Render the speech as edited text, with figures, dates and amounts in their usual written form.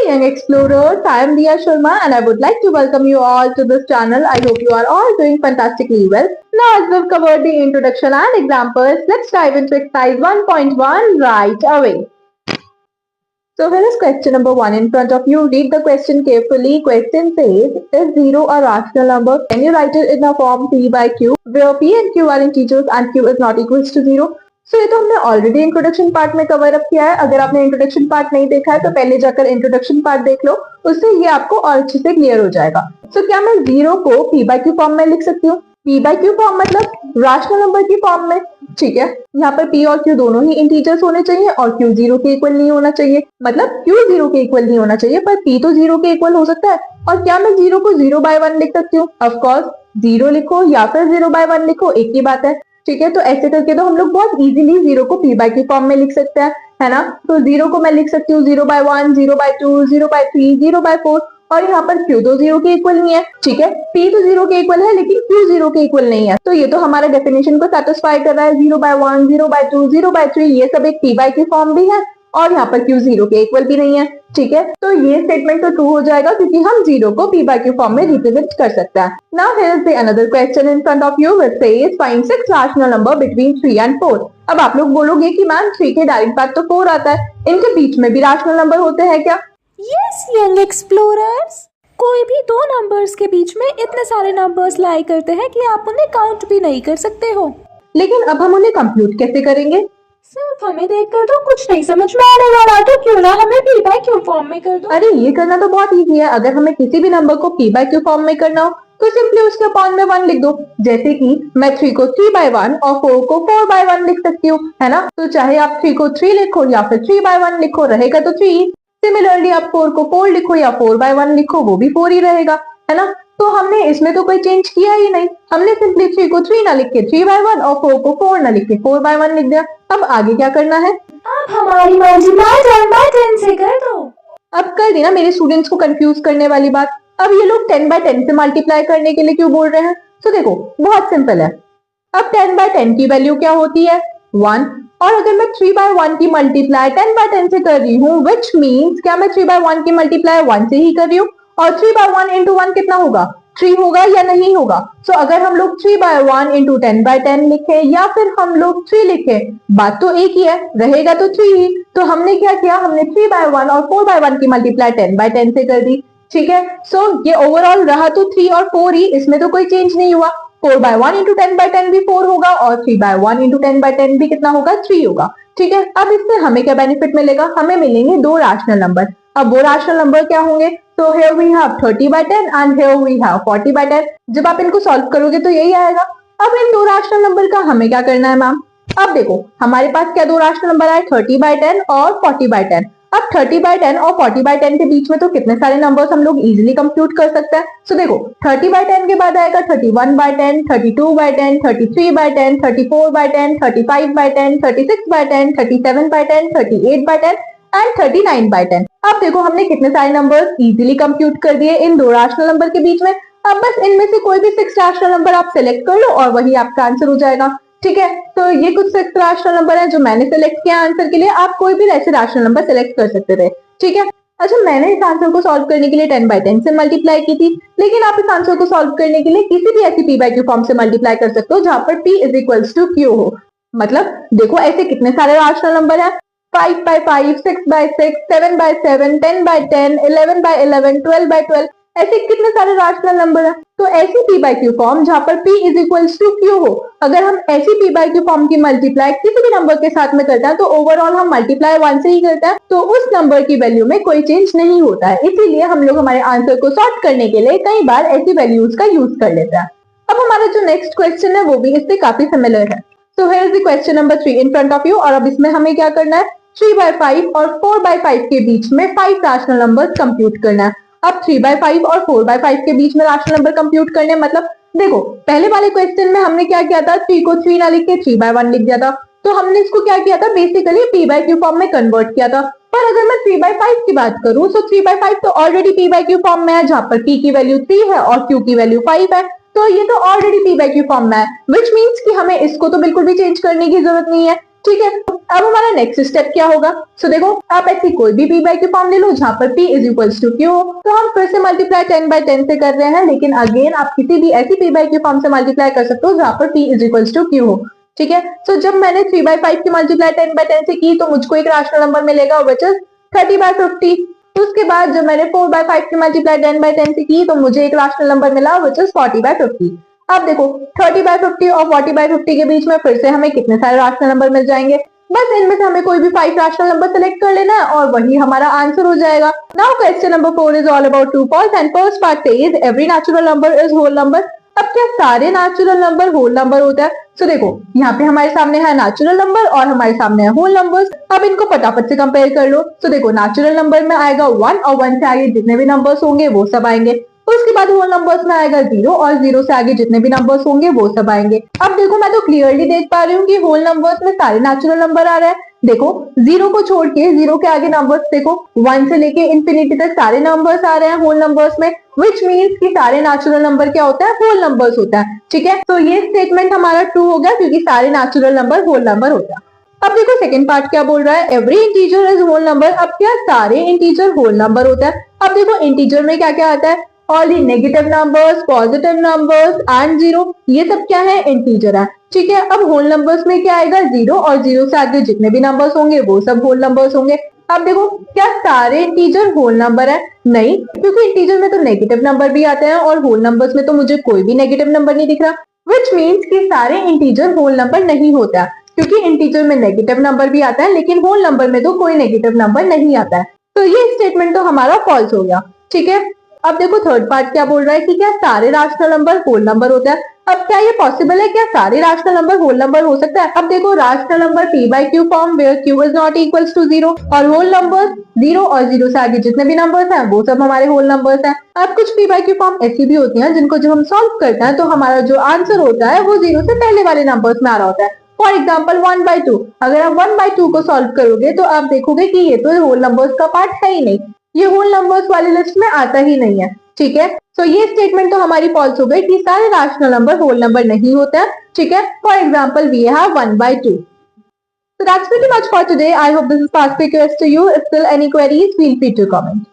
young explorers, I am Diya Sharma and I would like to welcome you all to this channel. I hope you are all doing fantastically well. Now as we've covered the introduction and examples, let's dive into exercise 1.1 right away. So here is question number 1 in front of you. Read the question carefully. Question says, is 0 a rational number? Can you write it in a form P by Q where P and Q are integers and Q is not equals to 0? ये तो हमने already introduction part में cover up किया है. अगर आपने introduction part नहीं देखा है तो पहले जाकर इंट्रोडक्शन पार्ट देख लो, उससे ये आपको और अच्छे से क्लियर हो जाएगा. क्या मैं 0 को P by Q फॉर्म में लिख सकती हूँ? P by Q फॉर्म मतलब राशनल नंबर की फॉर्म में. ठीक है, यहाँ पर P और Q दोनों ही इंटीजर्स होने चाहिए और Q 0 के इक्वल नहीं होना चाहिए. मतलब Q 0 के इक्वल नहीं होना चाहिए, पर P तो 0 के इक्वल हो सकता है. और क्या मैं 0 को 0 by 1 लिख सकती हूँ? ऑफ कोर्स 0 लिखो या फिर 0 by 1 लिखो, एक ही बात है. ठीक है, तो ऐसे करके तो हम लोग बहुत इजीली 0 को P by Q फॉर्म में लिख सकते हैं, है ना. तो 0 को मैं लिख सकती हूँ 0 by 1, 0 by 2, 0 by 3, 0 by 4 और यहाँ पर Q तो 0 के इक्वल नहीं है. ठीक है, P तो 0 के इक्वल है लेकिन Q 0 के इक्वल नहीं है. तो ये तो हमारा डेफिनेशन को सेटिस्फाई कर रहा है. 0 by 1, 0 by 2, 0 by 3 ये सब एक P by Q फॉर्म भी है और यहाँ पर Q 0 के इक्वल भी नहीं है. ठीक है, तो ये स्टेटमेंट तो ट्रू हो जाएगा क्योंकि हम 0 को P by Q फॉर्म में रिप्रेजेंट कर सकते हैं. Now here is the another question in front of you which says find 6 rational number between 3 and 4. अब आप लोग बोलोगे कि मैम 3 के डायरेक्ट पार्ट तो 4 आता है, इनके बीच में भी रैशनल नंबर होते हैं क्या? यस यंग एक्सप्लोरर्स, कोई भी दो नंबर्स के बीच में इतने सारे नंबर्स लाई करते हैं कि आप उन्हें काउंट भी नहीं कर सकते हो. लेकिन अब हम उन्हें कंप्यूट कैसे करेंगे? सिर्फ हमें देखकर तो कुछ नहीं समझ में आने वाला, तो क्यों ना हमें P by Q फॉर्म में कर दो. अरे ये करना तो बहुत इजी है. अगर हमें किसी भी नंबर को P by Q फॉर्म में करना हो तो सिंपली उसके अपॉन में 1 लिख दो. जैसे कि मैं 3 को 3 by 1 और 4 को 4 by 1 लिख सकती हूँ, है ना. तो चाहे आप 3 को 3 लिखो या फिर 3 by 1 लिखो, रहेगा तो 3. सिमिलरली आप 4 को 4 लिखो या 4 by 1 लिखो, वो भी 4 ही रहेगा, है ना. तो हमने इसमें तो कोई चेंज किया ही नहीं. हमने सिंपली 3 को 3 ना लिख के 3 by 1 और 4 को 4 ना लिख के 4 by 1 लिख दिया. अब आगे क्या करना है? अब हमारी मर्जी by 10 से कर दो. अब कर दी ना मेरे स्टूडेंट्स को कंफ्यूज करने वाली बात. अब ये लोग 10 by 10 से मल्टीप्लाई करने के लिए क्यों बोल रहे हैं? तो देखो बहुत सिंपल है. अब 10 by 10 की वैल्यू क्या होती है? 1. और अगर मैं 3 by 1 की मल्टीप्लाई 10 by 10 से कर रही हूँ, विच मीन्स क्या मैं 3 by 1 की मल्टीप्लाई 1 से ही कर रही हूँ. और 3 by 1 into 1 कितना होगा? 3 होगा या नहीं होगा? सो अगर हम लोग 3 by 1 into 10 by 10 लिखे या फिर हम लोग 3 लिखे, बात तो एक ही है, रहेगा तो 3 ही. तो हमने क्या किया? हमने 3 by 1 और 4 by 1 की मल्टीप्लाई 10 by 10 से कर दी. ठीक है, सो ये ओवरऑल रहा तो 3 और 4 ही, इसमें तो कोई चेंज नहीं हुआ. 4 by 1 into 10 by 10 भी 4 होगा और 3 by 1 into 10 by 10 भी कितना होगा? 3 होगा. ठीक है, अब इससे हमें क्या बेनिफिट मिलेगा? हमें मिलेंगे दो रैशनल नंबर. अब वो रैशनल नंबर क्या होंगे? So here we have 30 by 10 and here we have 40 by 10. जब आप इनको सॉल्व करोगे तो यही आएगा. अब इन दो रैशनल नंबर का हमें क्या करना है मैम? अब देखो हमारे पास क्या दो रैशनल नंबर आए? 30 by 10 और 40 by 10. अब 30 by 10 और 40 by 10 के बीच में तो कितने सारे नंबर्स हम लोग इजीली कंप्यूट कर सकते हैं. सो देखो 30 by 10 के बाद आएगा 31 by 10, 32 by 10, 33 by 10, 34 by 10, 35 by 10, 36 by 10, 37 by 10, 38 by 10 and 39 by 10. अब देखो हमने कितने सारे नंबर्स इजीली कंप्यूट कर दिए इन दो रैशनल नंबर के बीच में. अब बस इनमें से कोई भी 6 रैशनल नंबर आप सिलेक्ट कर लो और वही आपका आंसर हो जाएगा. ठीक है, तो ये कुछ 6 रैशनल नंबर है जो मैंने सिलेक्ट किया आंसर के लिए. आप कोई भी ऐसे रैशनल नंबर सिलेक्ट कर सकते थे. ठीक है, अच्छा मैंने इस आंसर को सॉल्व करने के लिए 10 by 10 से मल्टीप्लाई की थी, लेकिन आप इस आंसर को सॉल्व करने के लिए किसी भी ऐसी P by Q फॉर्म से मल्टीप्लाई कर सकते हो जहां पर P is equals to Q हो. मतलब देखो ऐसे कितने सारे रैशनल नंबर है. 5 by 5, 6 by 6, 7 by 7, 10 by 10, 11 by 11, 12 by 12, ऐसे कितने सारे रैशनल नंबर है. तो ऐसी P by Q फॉर्म जहां पर P is equals to Q हो, अगर हम ऐसी P by Q फॉर्म की मल्टीप्लाई किसी भी नंबर के साथ में करते हैं तो ओवरऑल हम मल्टीप्लाई 1 से ही करते हैं, तो उस नंबर की वैल्यू में कोई चेंज नहीं होता है. इसीलिए हम लोग हमारे आंसर को सॉर्ट करने के लिए कई बार ऐसी वैल्यूज का यूज कर लेते हैं. अब हमारा जो नेक्स्ट क्वेश्चन है वो भी इससे काफी सिमिलर है. So here is the question number 3 in front of you. और अब इसमें हमें क्या करना है? 3 by 5 और 4 by 5 के बीच में 5 रैशनल नंबर्स कंप्यूट करना है. अब 3 by 5 और 4 by 5 के बीच में रैशनल नंबर कंप्यूट करने मतलब देखो पहले वाले क्वेश्चन में हमने क्या किया था? 3 को 3 ना लिख के 3 by 1 लिख दिया था. तो हमने इसको क्या किया था? Basically P by Q form में कन्वर्ट किया था. पर अगर मैं 3 by 5 की बात करूं तो 3 by 5 तो already P by Q form में है जहां पर P की वैल्यू 3 है और Q की वैल्यू 5 है. तो ये तो already P by Q form में है, विच मीन्स कि हमें इसको तो बिल्कुल भी चेंज करने की जरूरत नहीं है. ठीक है, अब हमारा नेक्स्ट स्टेप क्या होगा? सो देखो, आप ऐसी कोई भी p बाई क्यू फॉर्म ले लो जहां पर p is equals to q हो। तो हम फिर से मल्टीप्लाई 10 बाई 10 से कर रहे हैं, लेकिन अगेन आप किसी भी ऐसी p बाई क्यू फॉर्म से मल्टीप्लाई कर सकते हो जहां पर p is equals to q हो। ठीक है, सो जब मैंने 3 बाई 5 की मल्टीप्लाई 10 बाई 10 से की तो मुझको एक रैशनल नंबर मिलेगा विच इज 30 बाई 50। तो उसके बाद जब मैंने 4 बाई 5 की मल्टीप्लाई 10 बाई 10 से की तो मुझे एक रैशनल नंबर मिला विच इज 40 बाई 50। अब देखो 30 बाई 50 और 40 बाई 50 के बीच में फिर से हमें कितने सारे रैशनल नंबर मिल जाएंगे? बस इनमें से हमें कोई भी 5 रैशनल नंबर सेलेक्ट कर लेना है और वही हमारा आंसर हो जाएगा। Now question number 4 is all about true false and first part says every natural number is whole number. अब क्या सारे नेचुरल नंबर होल नंबर होता है? तो देखो यहाँ पे हमारे सामने है नेचुरल नंबर और हमारे सामने है होल नंबर्स। अब इनको फटाफट से कंपेयर कर लो। तो देखो नेचुरल नंबर में आएगा 1 और 1 से आगे जितने भी नंबर्स होंगे वो सब आएंगे। उसके बाद होल नंबर्स में आएगा 0 और 0 से आगे जितने भी नंबर्स होंगे वो सब आएंगे। अब देखो मैं तो क्लियरली देख पा रही हूँ कि होल नंबर्स में सारे नेचुरल नंबर आ रहे हैं। देखो 0 को छोड़ के 0 के आगे नंबर्स देखो 1 से लेके इंफिनिटी तक सारे नंबर्स आ रहे हैं होल नंबर्स में, विच मीन्स कि सारे नेचुरल नंबर क्या होता है? होल नंबर्स होता है। ठीक है, तो ये स्टेटमेंट हमारा ट्रू हो गया क्योंकि सारे नेचुरल नंबर होल नंबर होता है। अब देखो सेकंड पार्ट क्या बोल रहा है? Every integer is whole number. अब क्या सारे इंटीजर होल नंबर होता है? अब देखो इंटीजर में क्या क्या आता है? All the negative numbers, positive numbers and 0, ये सब क्या है? इंटीजर है। ठीक है, अब होल नंबर्स में क्या आएगा? 0 और 0 से आगे जितने भी नंबर्स होंगे वो सब होल नंबर्स होंगे। अब देखो क्या सारे इंटीजर होल नंबर है? नहीं, क्योंकि इंटीजर में तो नेगेटिव नंबर भी आते हैं और होल नंबर्स में तो मुझे कोई भी नेगेटिव नंबर नहीं दिख रहा, विच मीन्स कि सारे इंटीजर होल नंबर नहीं होता, क्योंकि इंटीजर में नेगेटिव नंबर भी आता है लेकिन होल नंबर में तो कोई नेगेटिव नंबर नहीं आता है। तो ये स्टेटमेंट तो हमारा फॉल्स हो गया। ठीक है, अब देखो थर्ड पार्ट क्या बोल रहा है कि क्या सारे रैशनल नंबर होल नंबर होता है? अब क्या ये पॉसिबल है? क्या सारे रैशनल नंबर होल नंबर हो सकता है? अब देखो rational number p by q form where q is not equals to 0 और होल नंबर्स 0 और 0 से आगे जितने भी नंबर्स हैं वो सब हमारे होल नंबर्स हैं। अब कुछ p बाई क्यू फॉर्म ऐसी भी होती हैं जिनको जब हम सॉल्व करते हैं तो हमारा जो आंसर होता है वो 0 से पहले वाले नंबर्स में आ रहा होता है। फॉर एग्जाम्पल 1/2, अगर आप 1/2 को सॉल्व करोगे तो आप देखोगे कि ये तो होल नंबर्स का पार्ट है ही नहीं, ये होल नंबर्स वाली लिस्ट में आता ही नहीं है। ठीक है, तो ये स्टेटमेंट तो हमारी फॉल्स हो गई कि सारे रैशनल नंबर होल नंबर नहीं होता है। ठीक है, for example we have 1/2. So that's pretty much for today. I hope this is past quiz to you. If still any queries, feel free to comment.